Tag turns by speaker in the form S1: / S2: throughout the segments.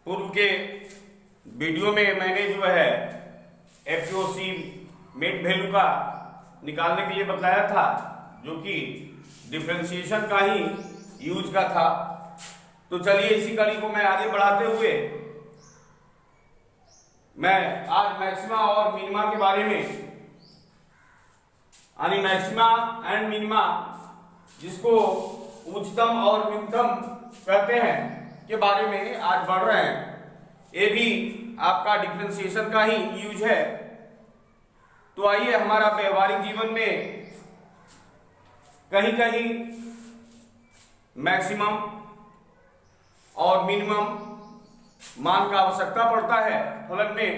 S1: पूर्व के वीडियो में मैंने जो है एफओसी मेन वैल्यू का निकालने के लिए बताया था, जो कि डिफरेंशिएशन का ही यूज का था। तो चलिए इसी कड़ी को मैं आगे बढ़ाते हुए मैं आज मैक्सिमा और मिनिमा के बारे में, यानी मैक्सिमा एंड मिनिमा जिसको उच्चतम और न्यूनतम कहते हैं के बारे में आज बढ़ रहे हैं। ये भी आपका डिफरेंशिएशन का ही यूज है। तो आइए हमारा व्यवहारिक जीवन में कहीं कहीं मैक्सिमम और मिनिमम मान का आवश्यकता पड़ता है फलन में।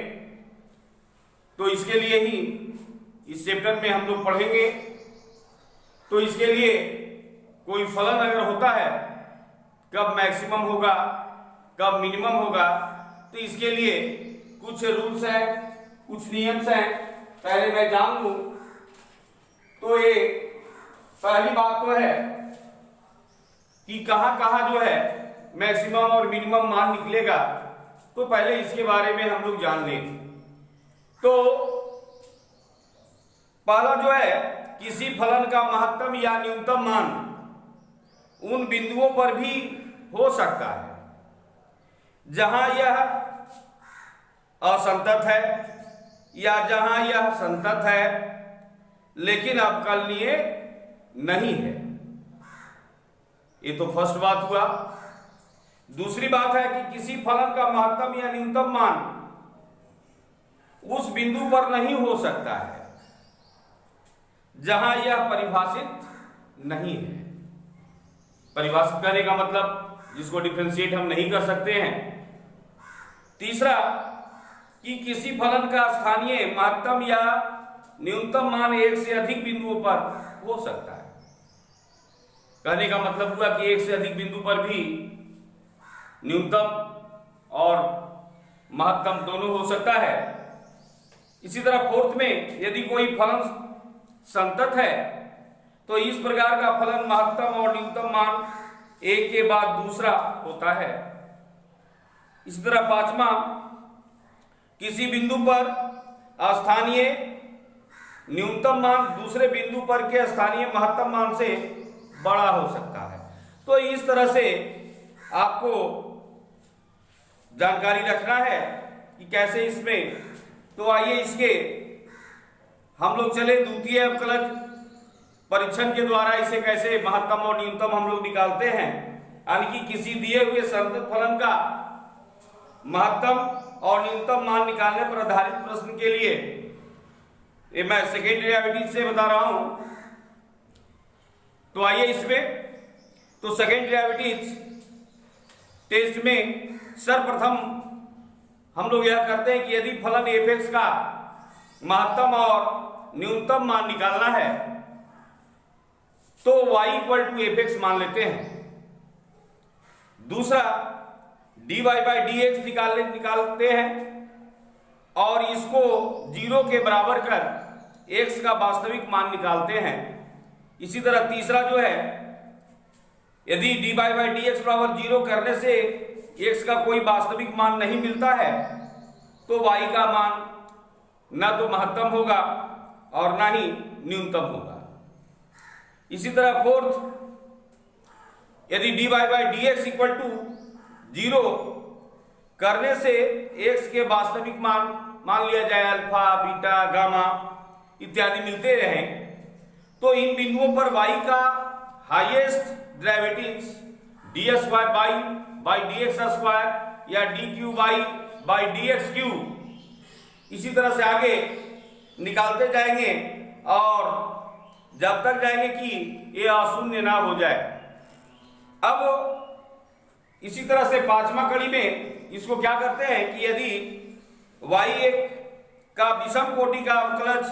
S1: तो इसके लिए ही इस चैप्टर में हम लोग पढ़ेंगे। तो इसके लिए कोई फलन अगर होता है, कब मैक्सिमम होगा कब मिनिमम होगा, तो इसके लिए कुछ रूल्स हैं, कुछ नियम्स हैं, पहले मैं जान लूं। तो ये पहली बात तो है कि कहां कहां जो है मैक्सिमम और मिनिमम मान निकलेगा। तो पहले इसके बारे में हम लोग जान लें। तो पहला जो है, किसी फलन का महत्तम या न्यूनतम मान उन बिंदुओं पर भी हो सकता है जहां यह असंतत है या जहां यह संतत है लेकिन अवकलनीय नहीं है। ये तो फर्स्ट बात हुआ। दूसरी बात है कि किसी फलन का महत्तम या न्यूनतम मान उस बिंदु पर नहीं हो सकता है जहां यह परिभाषित नहीं है। परिभाषित करने का मतलब जिसको डिफरेंशिएट हम नहीं कर सकते हैं। तीसरा कि किसी फलन का स्थानीय महत्तम या न्यूनतम मान एक से अधिक बिंदुओं पर हो सकता है। कहने का मतलब हुआ कि एक से अधिक बिंदु पर भी न्यूनतम और महत्तम दोनों हो सकता है। इसी तरह फोर्थ में, यदि कोई फलन संतत है तो इस प्रकार का फलन महत्तम और न्यूनतम मान एक के बाद दूसरा होता है। इसी तरह पांचवा, किसी बिंदु पर स्थानीय न्यूनतम मान दूसरे बिंदु पर के स्थानीय महत्तम मान से बड़ा हो सकता है। तो इस तरह से आपको जानकारी रखना है कि कैसे इसमें। तो आइए इसके हम लोग चले द्वितीय अवकलज परीक्षण के द्वारा इसे कैसे महत्तम और न्यूनतम हम लोग निकालते हैं। यानी कि किसी दिए हुए संतत फलन का महत्तम और न्यूनतम मान निकालने पर आधारित प्रश्न के लिए ये मैं सेकेंड डेरिवेटिव से बता रहा हूं। तो आइए इसमें। तो सेकेंड डेरिवेटिव टेस्ट में सर्वप्रथम हम लोग यह करते हैं कि यदि फलन f(x) का महत्तम और न्यूनतम मान निकालना है तो y = f(x) मान लेते हैं। दूसरा dy/dx निकालते हैं और इसको 0 के बराबर कर x का वास्तविक मान निकालते हैं। इसी तरह तीसरा जो है, यदि dy/dx बराबर 0 करने से x का कोई वास्तविक मान नहीं मिलता है तो y का मान ना तो महत्तम होगा और ना ही न्यूनतम होगा। इसी तरह फोर्थ, यदि dy/dx = 0 करने से x के वास्तविक मान लिया जाए अल्फा, बीटा, गामा इत्यादि मिलते रहे, तो इन बिंदुओं पर y का हाईएस्ट डेरिवेटिव्स d² या dq/dx3 इसी तरह से आगे निकालते जाएंगे और जब तक जाएंगे कि ये अशून्य ना हो जाए। अब इसी तरह से पांचवा कड़ी में इसको क्या करते हैं कि यदि y1 का विषम कोटि का अवकलज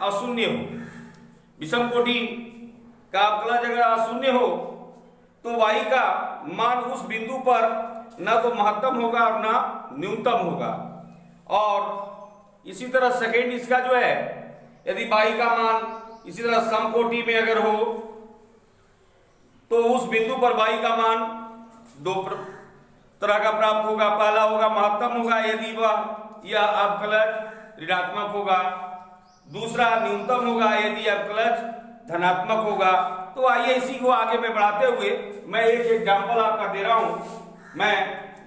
S1: अशून्य हो, विषम कोटि का अवकलज अगर अशून्य हो तो y का मान उस बिंदु पर न तो महत्तम होगा और न न्यूनतम होगा। और इसी तरह सेकेंड इसका जो है, यदि y का मान इसी तरह समकोटि में अगर हो तो उस बिंदु पर y का मान तरह का प्राप्त होगा। पहला होगा महत्तम होगा यदि वह यह अवकलज ऋणात्मक होगा। दूसरा न्यूनतम होगा यदि अवकलज धनात्मक होगा। तो आइए इसी को आगे में बढ़ाते हुए मैं एक एग्जाम्पल आपका दे रहा हूं। मैं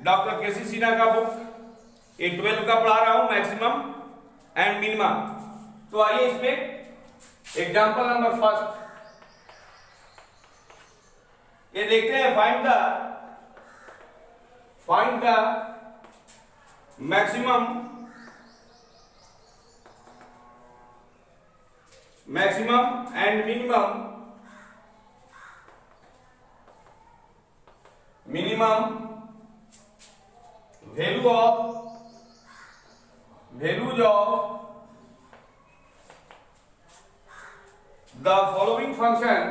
S1: डॉक्टर केसी सिन्हा का बुक 12 का पढ़ा रहा हूं, मैक्सिमम एंड मिनिमम। तो आइए इसमें एग्जाम्पल नंबर फर्स्ट ये देखते हैं। Find the maximum and minimum values of the following function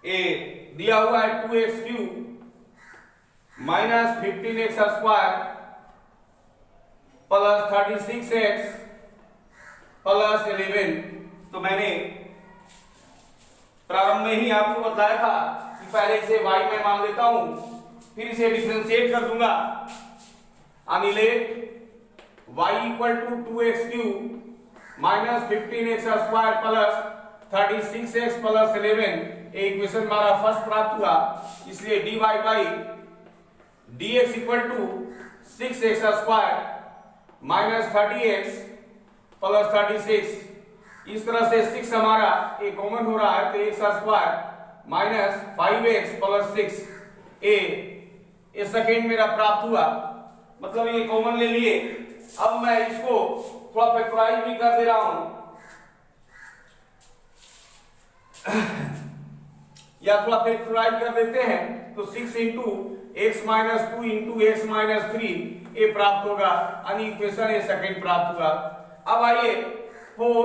S1: ए दिया हुआ है 2x³ minus 15x² plus 36x plus 11। तो मैंने प्रारंभ में ही आपको बताया था कि पहले इसे y में मान लेता हूं, फिर इसे डिफरेंशिएट कर दूंगा। अनिलेट y equal to 2x³ minus 15x² plus 36x plus 11। Equation हमारा फर्स्ट प्राप्त हुआ, इसलिए dy by dx equal to 6x² minus 30x plus 36। इस तरह से 6 हमारा एक कॉमन हो रहा है, तो x² माइनस 5x प्लस 6 ए सेकेंड मेरा प्राप्त हुआ, मतलब ये कॉमन ले लिए। अब मैं इसको थोड़ा फैक्टराइज भी कर दे रहा हूं या थोड़ा फैक्टराइज कर देते हैं, तो 6 into x minus 2 into x minus 3 ये प्राप्त होगा। यानी इक्वेशन ये सेकेंड प्राप्त हुआ। अब आइए for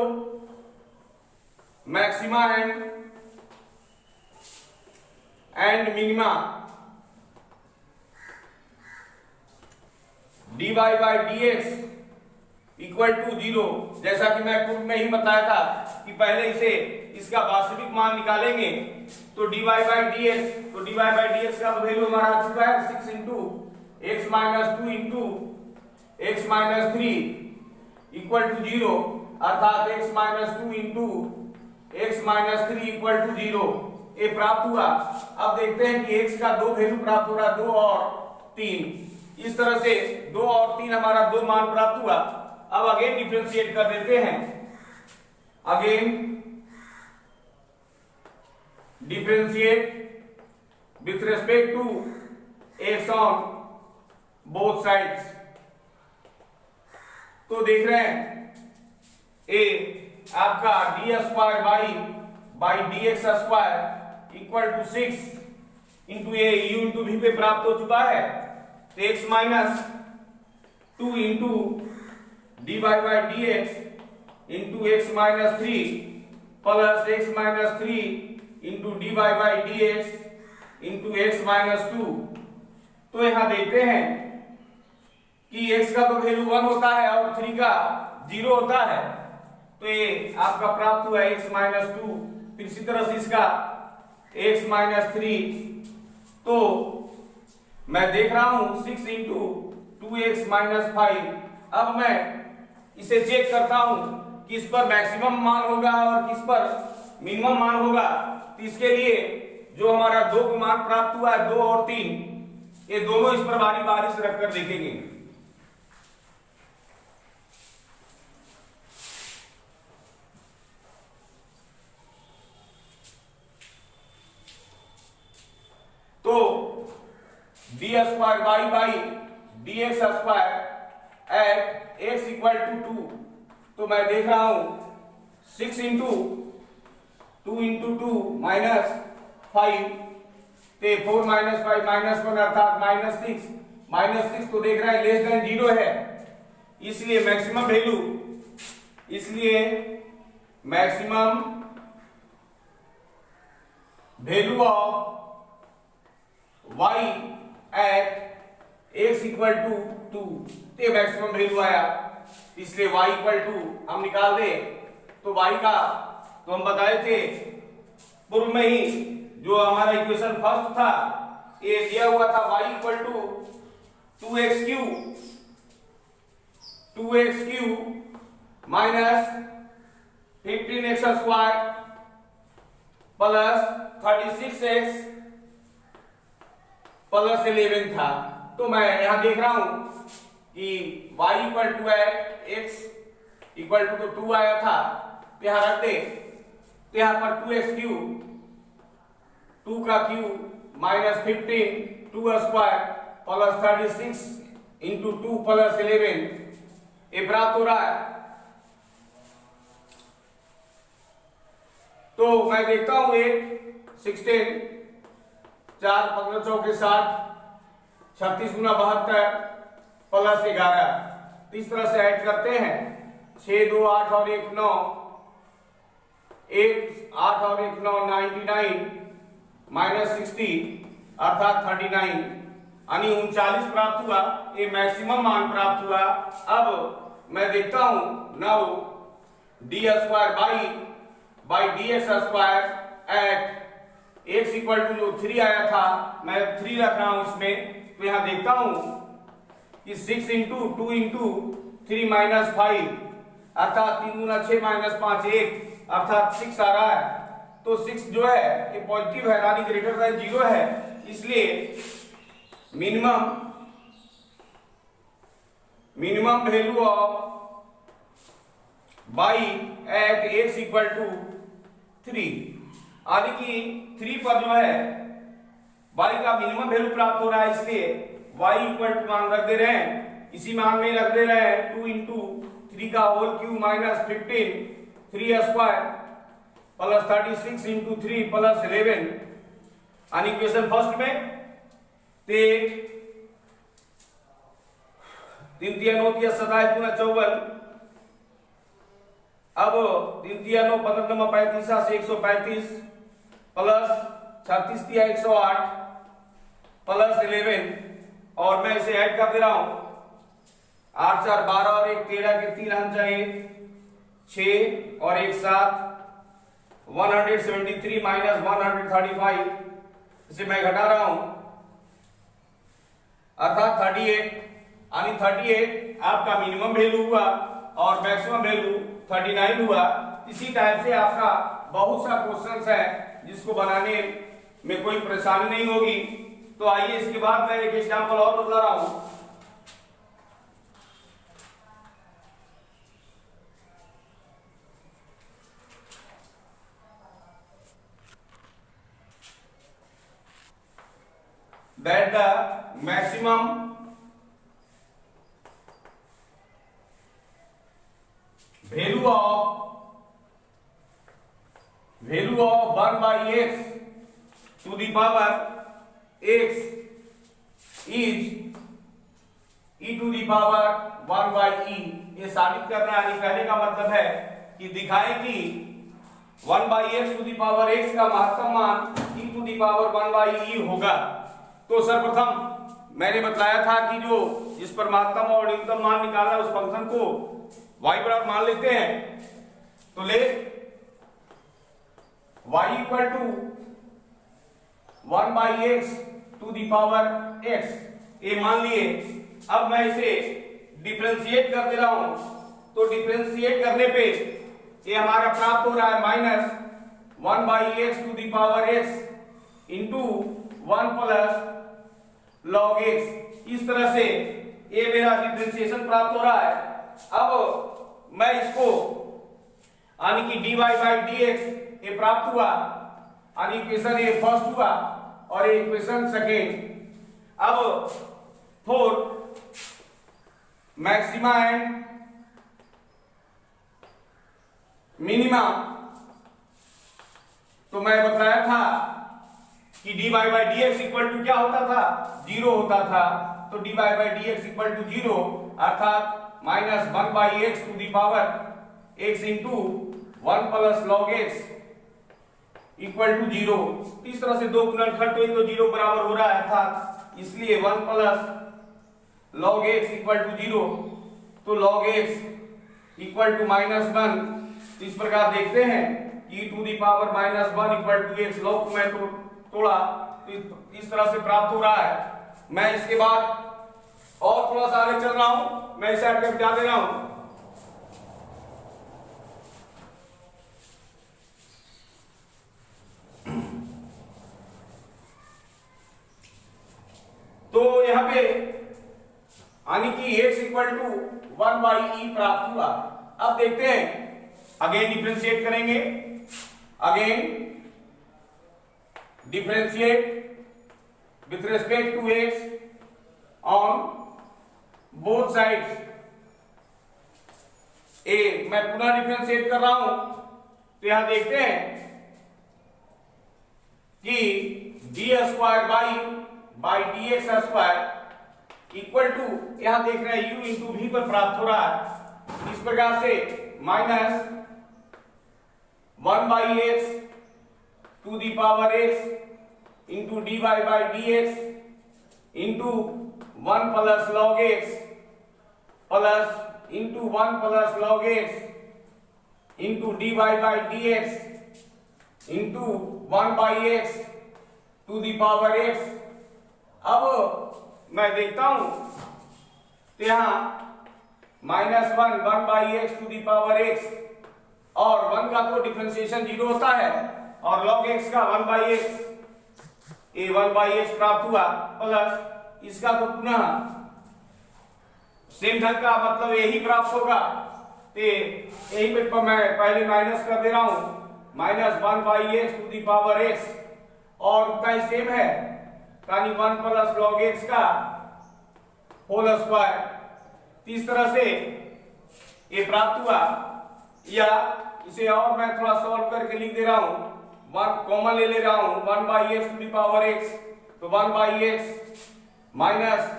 S1: maxima and minima dy by dx equal to 0। जैसा कि मैं पूर्व में ही बताया था कि पहले इसे इसका वास्तविक मान निकालेंगे, तो dy बाई dx, तो dy बाई dx का वैल्यू हमारा आ चुका है 6 into x minus 2 into x minus 3 equal to 0, अर्थात x minus 2 into x minus 3 equal to 0 ये प्राप्त हुआ। अब देखते हैं कि x का दो वैल्यू प्राप्त हो रहा है, 2 और 3। इस तरह से 2 और 3 हमारा दो मान प्राप्त हुआ। अब अगेन डिफरेंशिएट कर देते हैं। Again differentiate with respect to x on both sides. तो देख रहे हैं ए आपका d² by dx² equal to 6 into ए यू इंटू भी पे प्राप्त हो चुका है। तो x minus 2 into dy by dx into x minus 3 plus x minus 3 into dy by dx into x minus 2। तो यहां देखते हैं कि x का तो वैल्यू 1 होता है और 3 का 0 होता है, तो ये आपका प्राप्त हुआ x माइनस 2। फिर इसी तरह से इसका x माइनस 3। तो मैं देख रहा हूं 6 इंटू 2x माइनस 5। अब मैं इसे चेक करता हूं कि इस पर मैक्सिमम मान होगा और किस पर मिनिमम मान होगा। तो इसके लिए जो हमारा दो मान प्राप्त हुआ है 2 और 3, ये दोनों इस पर बारी बारी से रखकर देखेंगे। तो d² by dx² at x equal to 2। तो मैं देख रहा हूं 6 into 2 into 2 minus 5, 4 minus 5 minus 1 अर्थात माइनस 6 तो देख रहे हैं लेस देन 0 है, इसलिए maximum value of y at x equal to 2 ये मैक्सिमम वैल्यू आया। इसलिए y इक्वल टू हम निकाल दें तो y का, तो हम बताए थे पूर्व में ही जो हमारा इक्वेशन फर्स्ट था, ये दिया हुआ था y equal to 2x minus 15x square plus 36x plus 11 था। तो मैं यहां देख रहा हूं कि y इक्वल टू है x इक्वल टू 2 आया था, तो यहां रख दे, तो यहां पर 2x क्यूब 2 का cube minus 15 2 square plus 36 into 2 plus 11 ये प्राप्त हो रहा है। तो मैं देखता हूं 16 4 15 चौके 60 36 गुना 72 प्लस 11 इस तरह से ऐड करते हैं। 6 2 8 और 1 9 1 8 और 1 9 99 माइनस 60 अर्थात 39 यानी 39 प्राप्त हुआ। ये मैक्सिमम मान प्राप्त हुआ। अब मैं देखता हूं now d square by d x square at x equal to जो 3 आया था, मैं 3 रख रहा हूं इसमें। तो यहां देखता हूं कि 6 इंटू 2 इंटू 3 माइनस 5 अर्थात 3 गुना 6 माइनस 5 1 अर्थात 6 आ रहा है। तो 6 जो है ये पॉजिटिव है यानी ग्रेटर देन 0 है, इसलिए minimum value of y at x equal to 3 यानी कि 3 पर जो है y का मिनिमम वैल्यू प्राप्त हो रहा है, इसलिए y इक्वल टू मान रख दे रहे हैं, इसी मान में रख दे रहे हैं 2 इंटू 3 का whole cube minus 15 3 square plus 36 into 3 plus 11 यानी इक्वेशन फर्स्ट में 3 3 3 9 3 27 गुना 54 अब 3 3 9 15 9 35 से 135 प्लस 36 3 108 प्लस 11 और मैं इसे ऐड कर दे रहा हूं 8 4 12 और 1 13 के 3 अंक चाहिए 6 और 1 7 173 माइनस 135 इसे मैं घटा रहा हूं अर्थात 38 यानी 38 आपका मिनिमम वैल्यू हुआ और मैक्सिमम वैल्यू 39 हुआ। इसी टाइप से आपका बहुत सा क्वेश्चंस है जिसको बनाने में कोई परेशानी नहीं होगी। तो आइए इसके बाद मैं एक एग्जांपल और बता रहा हूं। that the maximum value of 1 by x to the power x is e to the power 1 by e। ये साबित करना है, कहने का मतलब है कि दिखाए कि 1 by x to the power x का महत्तम मान e to the power 1 by e होगा। तो सर्वप्रथम मैंने बताया था कि जो जिस पर महत्तम और न्यूनतम मान निकालना है उस फंक्शन को y बराबर मान लेते हैं। तो let y equal to 1 by x to the power x ये मान लिए। अब मैं इसे डिफरेंशिएट कर दे रहा हूं, तो डिफरेंशिएट करने पे ये हमारा प्राप्त हो रहा है minus 1 by x to the power x into 1 plus log x। इस तरह से ये मेरा डिफरेंशिएशन प्राप्त हो रहा है। अब मैं इसको यानी कि dy बाई dx ये प्राप्त हुआ, यानी इक्वेशन ये फर्स्ट हुआ और ये इक्वेशन सेकेंड। अब फोर मैक्सिमा एंड मिनिमा, तो मैं बताया था कि dy by dx equal to क्या होता था, 0 होता था। तो dy by dx equal to 0 अर्थात minus 1 by x to the power x into 1 plus log x equal to 0। इस तरह से दो गुणनखंड हुई तो 0 बराबर हो रहा है, अर्थात इसलिए 1 plus log x equal to 0। तो log x इक्वल टू -1। इस प्रकार देखते हैं कि e to the power -1 equal to x। log को मैं तोड़ा तो इस तरह से प्राप्त हो रहा है। मैं इसके बाद और थोड़ा सा आगे चल रहा हूं, मैं इसे साइड पे हटा दे रहा हूं। तो यहां पे यानी कि x इक्वल टू 1/e प्राप्त हुआ। अब देखते हैं, अगेन डिफरेंशिएट करेंगे, again differentiate with respect to x on both sides. मैं पुनः डिफरेंशिएट कर रहा हूं, तो यहां देखते हैं कि d square by d x square equal to, यहां देख रहे हैं u इंटू भी पर प्राप्त हो रहा है। इस प्रकार से -1/x to the power x into d y by d x into 1 plus log x plus into 1 plus log x into d y by d x into 1/x to the power x। अब मैं देखता हूं तो यहां -1/x to the power x और 1 का तो differentiation 0 होता है और log x का 1/x, ये 1/x प्राप्त हुआ, प्लस इसका तो पुनः सेम ढंग का मतलब यही प्राप्त होगा। तो यही पे मैं पहले माइनस कर दे रहा हूं, -1/x to the power x और उतना ही सेम है, यानी 1 प्लस log x का होल स्क्वायर। इस तरह से ये प्राप्त हुआ। या इसे और मैं थोड़ा सॉल्व करके लिख दे रहा हूं, 1 कॉमन ले रहा हूं, 1/x to the power x, तो 1/x minus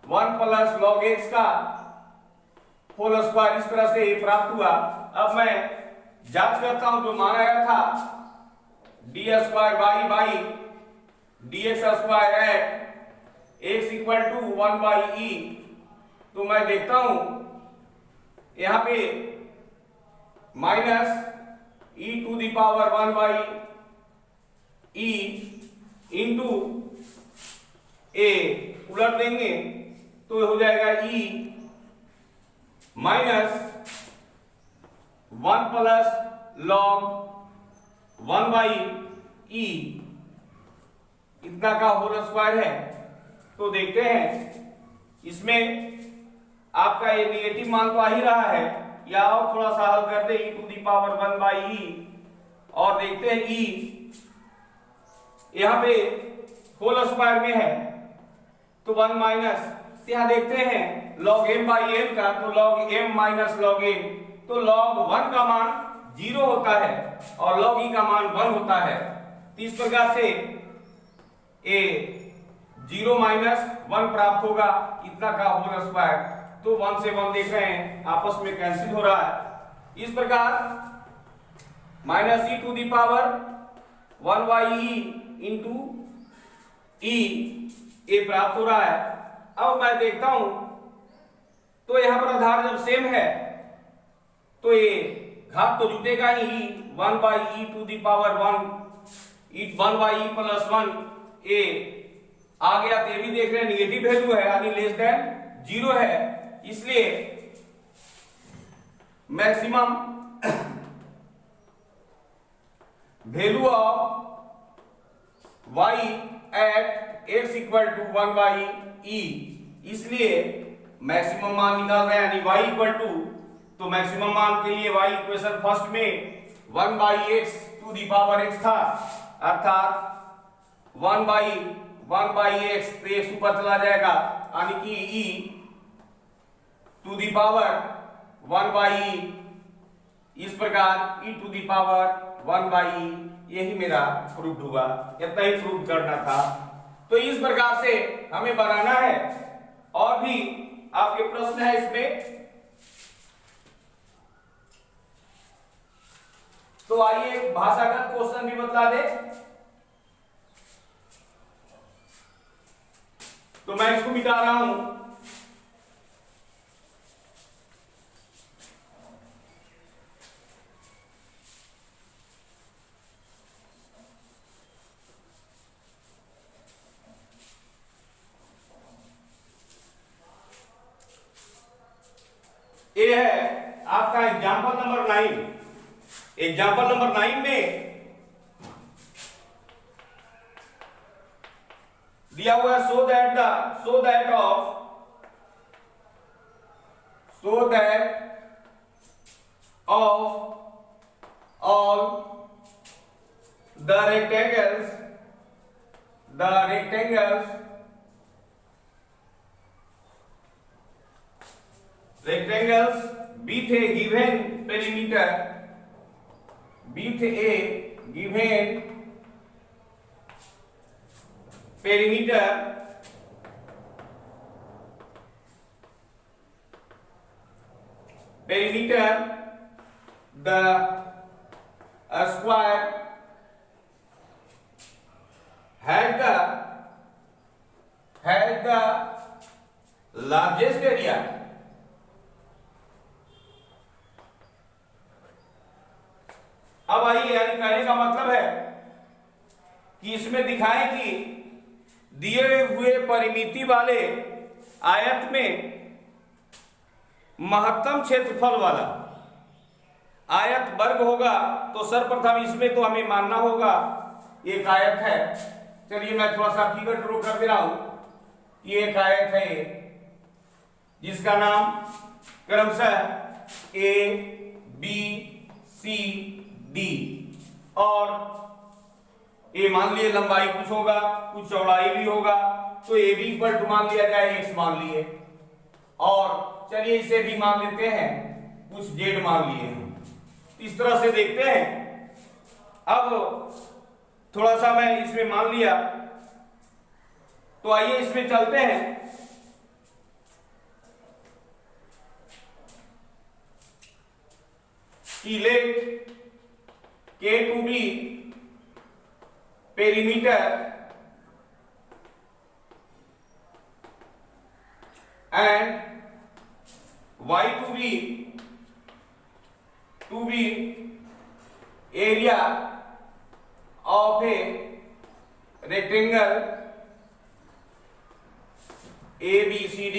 S1: 1 plus log x का होल स्क्वायर। इस तरह से ये प्राप्त हुआ। अब मैं जांच करता हूं, जो माना गया था d square by d x square at x equal to 1/e, तो मैं देखता हूं यहां पे minus e to the power 1/e into a उलट देंगे तो हो जाएगा e minus 1 plus log 1/e इतना का होल स्क्वायर है। तो देखते हैं इसमें आपका ये निगेटिव मान तो आ ही रहा है, या और थोड़ा सा हल कर दे e to the power 1/e और देखते हैं e यहां पे होल स्क्वायर में है तो 1 माइनस, यहां देखते हैं log m/m का, तो log m minus log m, तो log 1 का मान 0 होता है और log e का मान 1 होता है। तो इस प्रकार से a 0 माइनस 1 प्राप्त होगा, इतना का होल स्क्वायर। तो 1 से 1 देख रहे हैं आपस में कैंसिल हो रहा है। इस प्रकार -e to the power 1/e into e ये प्राप्त हो रहा है। अब मैं देखता हूं तो यहां पर आधार जब सेम है तो ये घात तो जुटेगा ही, 1/e to the power 1/e plus 1 ए आ गया। तो ये भी देख रहे हैं निगेटिव वैल्यू है, यानी लेस देन 0 है, इसलिए maximum value of y at x equal to 1/e, इसलिए मैक्सिमम मान निकाल रहे हैं, यानी y इक्वल टू, तो मैक्सिमम मान के लिए y इक्वेशन फर्स्ट में 1/x to the power x था, अर्थात 1/x तो x ऊपर चला जाएगा, यानी कि e to the power 1/e, इस प्रकार e to the power 1/e, यही मेरा प्रूफ हुआ। इतना ही प्रूफ करना था। तो इस प्रकार से हमें बनाना है। और भी आपके प्रश्न है इसमें, तो आइए एक भाषागत क्वेश्चन भी बतला दे। तो मैं इसको मिटा रहा हूं। आपका एग्जाम्पल नंबर 9, एग्जाम्पल नंबर 9 में दिया हुआ है so that of all the rectangles with a given perimeter the square had the largest area. अब आइए, यानी कहने का मतलब है कि इसमें दिखाएं कि दिए हुए परिमिति वाले आयत में महत्तम क्षेत्रफल वाला आयत वर्ग होगा। तो सर्वप्रथम इसमें तो हमें मानना होगा एक आयत है। चलिए मैं थोड़ा सा फिगर ड्रॉ कर दे रहा हूं कि एक आयत है जिसका नाम क्रमशः ए बी सी डी, और ए मान लिए लंबाई कुछ होगा, कुछ चौड़ाई भी होगा, तो ए बी इक्वल टू मान लिया जाए एक्स मान लिए, और चलिए इसे भी मान लेते हैं कुछ जेड मान लिए हैं। इस तरह से देखते हैं। अब थोड़ा सा मैं इसमें मान लिया, तो आइए इसमें चलते हैं। कि late K to be perimeter and Y to be area of a rectangle ABCD,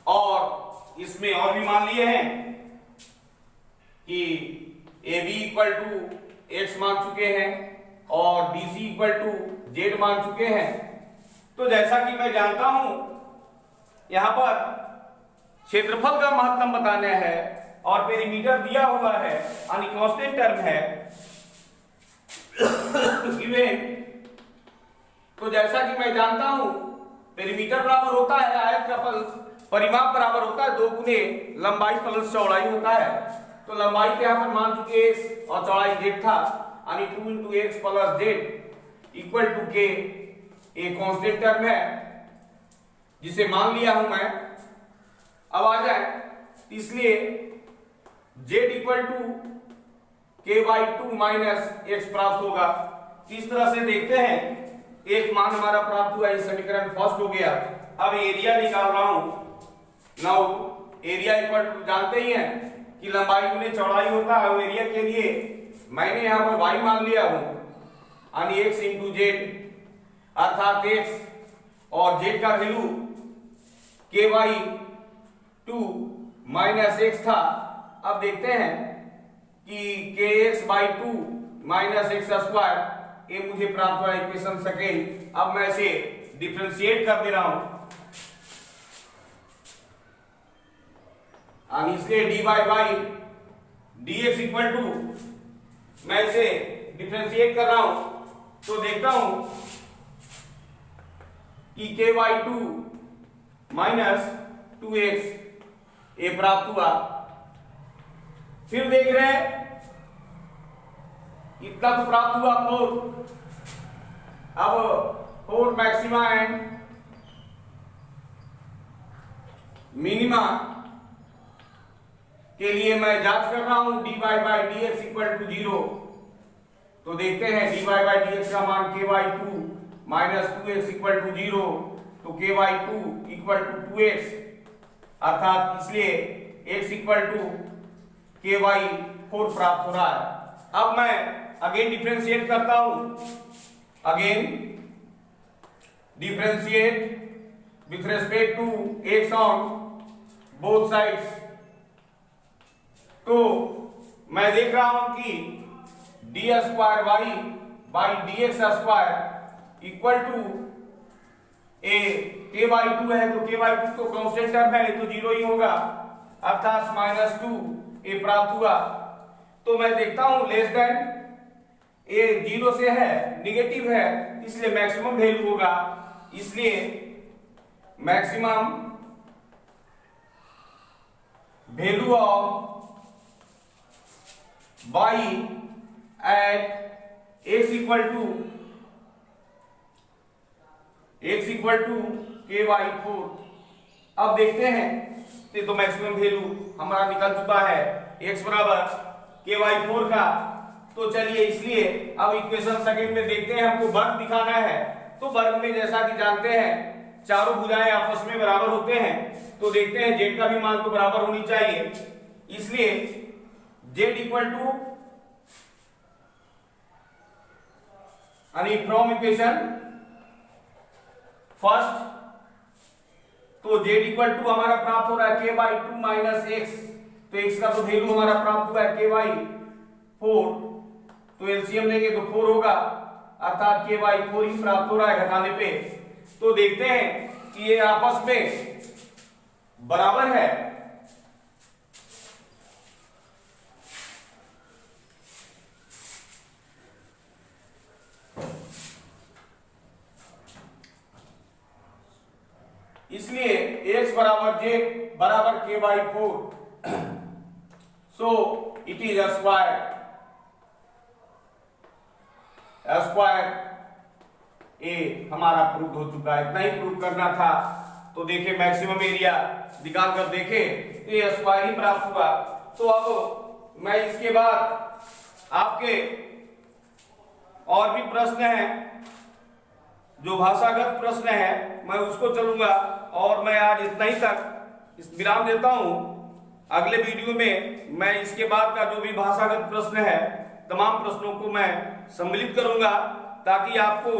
S1: और इसमें और भी मान लिए हैं कि AB इक्वल टू एक्स मान चुके हैं और BC इक्वल टू जेड मान चुके हैं। तो जैसा कि मैं जानता हूं यहां पर क्षेत्रफल का महत्तम बताना है और पेरीमीटर दिया हुआ है, यानी कांस्टेंट टर्म है गिवन। तो जैसा कि मैं जानता हूं पेरीमीटर बराबर होता है आयत का परिमाप बराबर होता है 2 गुने लंबाई प्लस चौड़ाई होता है। तो लंबाई के यहां पर मान चुके एक्स और चौड़ाई जेड था, यानी 2 into x plus z equal to k, एक कांस्टेंट टर्म है जिसे मान लिया हूं मैं। अब आ जाए, इसलिए z equal to k/2 minus x प्राप्त होगा। इस तरह से देखते हैं, एक मान हमारा प्राप्त हुआ, ये समीकरण फर्स्ट हो गया। अब एरिया निकाल रहा हूं। नाउ एरिया इक्वल टू जानते ही हैं कि लंबाई गुने चौड़ाई होता है, और एरिया के लिए मैंने यहां पर y मान लिया हूं, यानी x इंटू जेड, अर्थात x और z का वैल्यू k/2 माइनस एक्स था। अब देखते हैं कि kx/2 माइनस एक्स स्क्वायर, ये मुझे प्राप्त हुआ इक्वेशन सेकेंड। अब मैं इसे डिफरेंशिएट कर दे रहा हूं, इसलिए dy by dx equal to, मैं इसे डिफरेंशिएट कर रहा हूं तो देखता हूं कि k/2 माइनस 2x ये प्राप्त हुआ। फिर देख रहे हैं इतना तो प्राप्त हुआ 4। अब 4 मैक्सिमा एंड मिनिमा के लिए मैं जांच कर रहा हूं dy by dx equal to 0। तो देखते हैं dy बाई dx का मान k/2 minus 2x equal to 0, तो k/2 इक्वल टू 2x, अर्थात इसलिए x इक्वल टू k/4 प्राप्त हो रहा है। अब मैं अगेन डिफरेंशिएट करता हूं, again differentiate with respect to x on both sides, तो मैं देख रहा हूं कि d square y by d x square equal to a k by 2 है, तो के बाई 2 तो कांस्टेंट टर्म है तो जीरो ही होगा, अर्थात -2 ए प्राप्त हुआ। तो मैं देखता हूं लेस देन ए 0 से है, निगेटिव है, इसलिए मैक्सिमम वैल्यू होगा, इसलिए maximum value of y at x equal to k by 4। अब देखते हैं, तो मैक्सिमम वैल्यू हमारा निकल चुका है x बराबर k बाई 4 का। तो चलिए इसलिए अब इक्वेशन सेकंड में देखते हैं, हमको वर्ग दिखाना है। तो वर्ग में जैसा कि जानते हैं चारों भुजाएं आपस में बराबर होते हैं, तो देखते हैं z का भी मान तो बराबर होनी चाहिए, इसलिए z इक्वल टू यानी फ्रॉम इक्वेशन फर्स्ट, तो z इक्वल टू हमारा प्राप्त हो रहा है k बाई 2 माइनस x, तो x का तो वैल्यू हमारा प्राप्त हुआ है k बाई 4, तो एलसीएम लेंगे तो 4 होगा, अर्थात k बाई 4 ही प्राप्त हो रहा है घटाने पे। तो देखते हैं कि ये आपस में बराबर है, इसलिए x बराबर j बराबर k by 4, so it is square a हमारा प्रूव हो चुका है। इतना ही प्रूव करना था। तो देखे मैक्सिमम एरिया निकाल कर देखे तो ये स्क्वायर ही प्राप्त हुआ। तो अब मैं इसके बाद आपके और भी प्रश्न हैं, जो भाषागत प्रश्न है मैं उसको चलूंगा, और मैं आज इतना ही तक इस विराम देता हूं। अगले वीडियो में मैं इसके बाद का जो भी भाषागत प्रश्न है तमाम प्रश्नों को मैं सम्मिलित करूंगा, ताकि आपको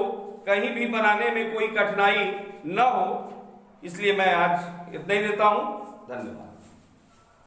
S1: कहीं भी बनाने में कोई कठिनाई न हो। इसलिए मैं आज इतना ही देता हूं। धन्यवाद।